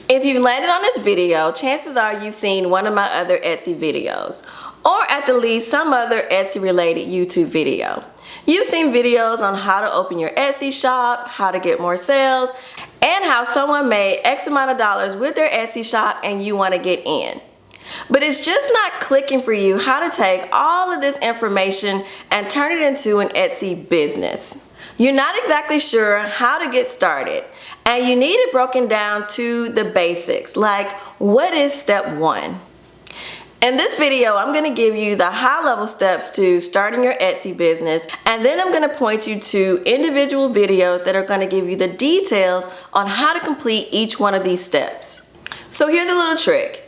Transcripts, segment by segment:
If you've landed on this video, chances are you've seen one of my other Etsy videos, or at the least some other Etsy related YouTube video. You've seen videos on how to open your Etsy shop, how to get more sales, and how someone made X amount of dollars with their Etsy shop and you want to get in. But it's just not clicking for you how to take all of this information and turn it into an Etsy business. You're not exactly sure how to get started, and you need it broken down to the basics, like what is step one? In this video, I'm going to give you the high-level steps to starting your Etsy business, and then I'm going to point you to individual videos that are going to give you the details on how to complete each one of these steps. So here's a little trick.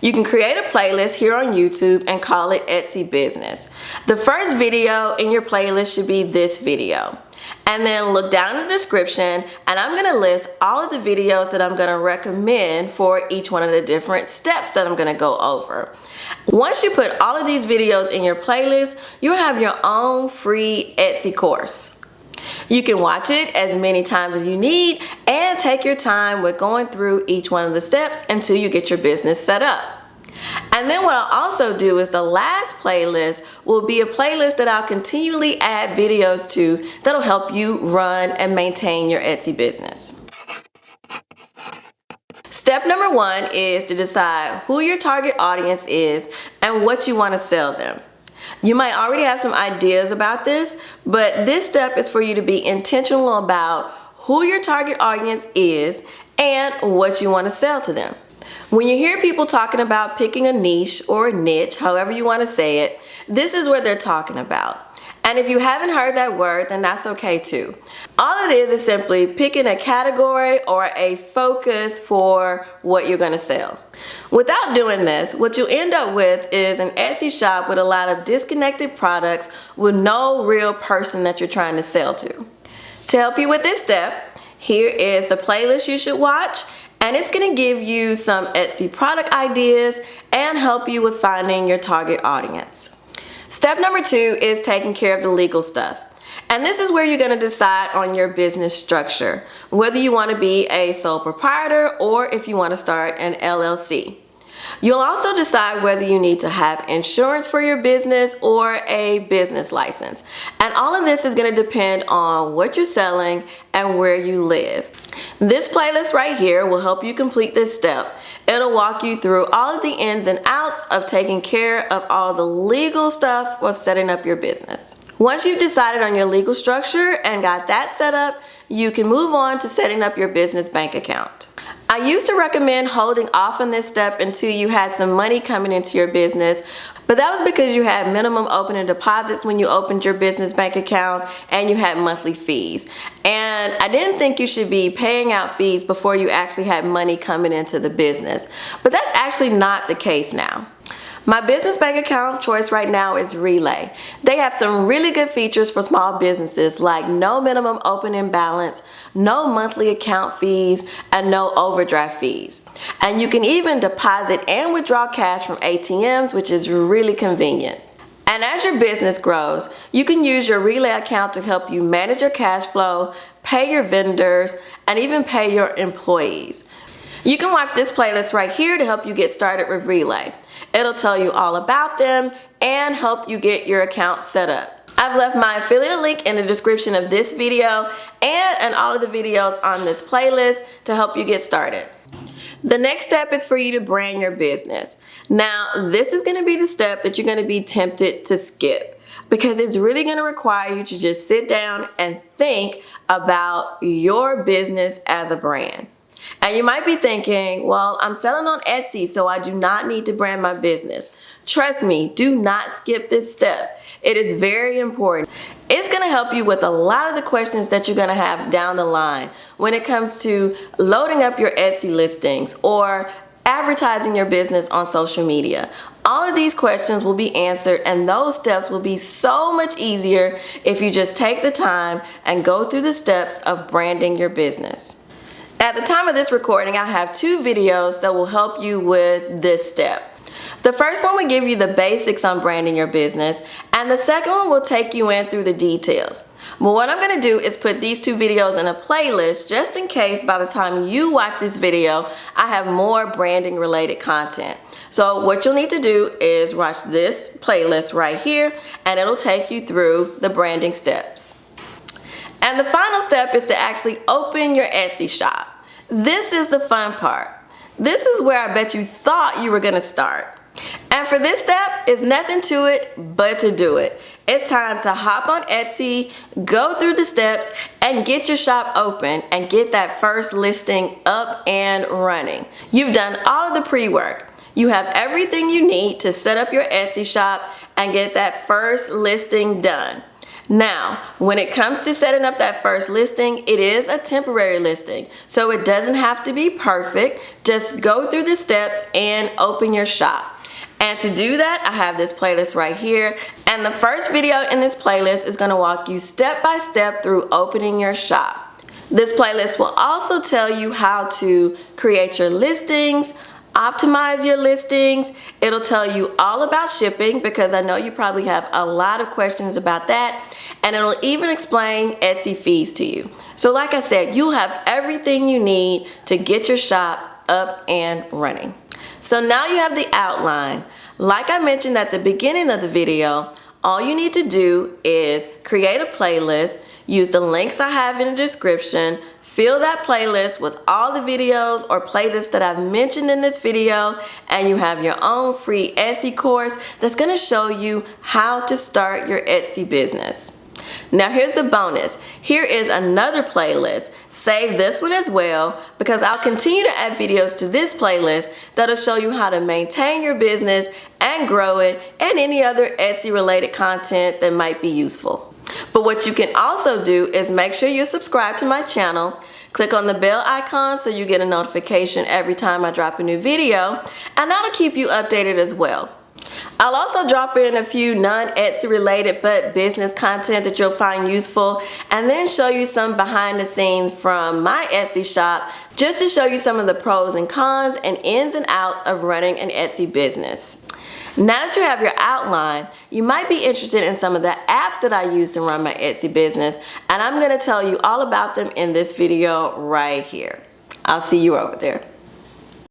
You can create a playlist here on YouTube and call it Etsy Business. The first video in your playlist should be this video. And then look down in the description, and I'm going to list all of the videos that I'm going to recommend for each one of the different steps that I'm going to go over. Once you put all of these videos in your playlist, you'll have your own free Etsy course. You can watch it as many times as you need and take your time with going through each one of the steps until you get your business set up. And then what I'll also do is the last playlist will be a playlist that I'll continually add videos to that'll help you run and maintain your Etsy business. Step number one is to decide who your target audience is and what you want to sell them. You might already have some ideas about this, but this step is for you to be intentional about who your target audience is and what you want to sell to them. When you hear people talking about picking a niche or a niche, however you want to say it, this is what they're talking about. And if you haven't heard that word, then that's okay too. All it is simply picking a category or a focus for what you're going to sell. Without doing this, what you end up with is an Etsy shop with a lot of disconnected products with no real person that you're trying to sell to. To help you with this step, here is the playlist you should watch, and it's going to give you some Etsy product ideas and help you with finding your target audience. Step number two is taking care of the legal stuff. And this is where you're going to decide on your business structure, whether you want to be a sole proprietor or if you want to start an LLC. You'll also decide whether you need to have insurance for your business or a business license. And all of this is going to depend on what you're selling and where you live. This playlist right here will help you complete this step. It'll walk you through all of the ins and outs of taking care of all the legal stuff of setting up your business. Once you've decided on your legal structure and got that set up, you can move on to setting up your business bank account. I used to recommend holding off on this step until you had some money coming into your business, but that was because you had minimum opening deposits when you opened your business bank account and you had monthly fees. And I didn't think you should be paying out fees before you actually had money coming into the business. But that's actually not the case now. My business bank account of choice right now is Relay. They have some really good features for small businesses like no minimum opening balance, no monthly account fees, and no overdraft fees. And you can even deposit and withdraw cash from ATMs, which is really convenient. And as your business grows, you can use your Relay account to help you manage your cash flow, pay your vendors, and even pay your employees. You can watch this playlist right here to help you get started with Relay. It'll tell you all about them and help you get your account set up. I've left my affiliate link in the description of this video and all of the videos on this playlist to help you get started. The next step is for you to brand your business. Now, this is going to be the step that you're going to be tempted to skip because it's really going to require you to just sit down and think about your business as a brand. And you might be thinking, well, I'm selling on Etsy, so I do not need to brand my business. Trust me, do not skip this step. It is very important. It's going to help you with a lot of the questions that you're going to have down the line when it comes to loading up your Etsy listings or advertising your business on social media. All of these questions will be answered, and those steps will be so much easier if you just take the time and go through the steps of branding your business. At the time of this recording, I have two videos that will help you with this step. The first one will give you the basics on branding your business, and the second one will take you in through the details. But what I'm going to do is put these two videos in a playlist just in case by the time you watch this video, I have more branding related content. So what you'll need to do is watch this playlist right here, and it'll take you through the branding steps. And the final step is to actually open your Etsy shop. This is the fun part. This is where I bet you thought you were going to start. And for this step, it's nothing to it but to do it. It's time to hop on Etsy, go through the steps, and get your shop open and get that first listing up and running. You've done all of the pre-work. You have everything you need to set up your Etsy shop and get that first listing done. Now, when it comes to setting up that first listing, it is a temporary listing, so it doesn't have to be perfect. Just go through the steps and open your shop. And to do that, I have this playlist right here, and the first video in this playlist is going to walk you step by step through opening your shop. This playlist will also tell you how to create your listings, optimize your listings. It'll tell you all about shipping, because I know you probably have a lot of questions about that, and it'll even explain Etsy fees to you. So like I said, you'll have everything you need to get your shop up and running. So now you have the outline. Like I mentioned at the beginning of the video, all you need to do is create a playlist, use the links I have in the description, fill that playlist with all the videos or playlists that I've mentioned in this video, and you have your own free Etsy course that's going to show you how to start your Etsy business. Now here's the bonus. Here is another playlist. Save this one as well, because I'll continue to add videos to this playlist that'll show you how to maintain your business and grow it, and any other Etsy related content that might be useful. But what you can also do is make sure you subscribe to my channel. Click on the bell icon so you get a notification every time I drop a new video, and that'll keep you updated as well. I'll also drop in a few non-Etsy related but business content that you'll find useful, and then show you some behind the scenes from my Etsy shop, just to show you some of the pros and cons and ins and outs of running an Etsy business. Now that you have your outline, you might be interested in some of the apps that I use to run my Etsy business, and I'm going to tell you all about them in this video right here. I'll see you over there.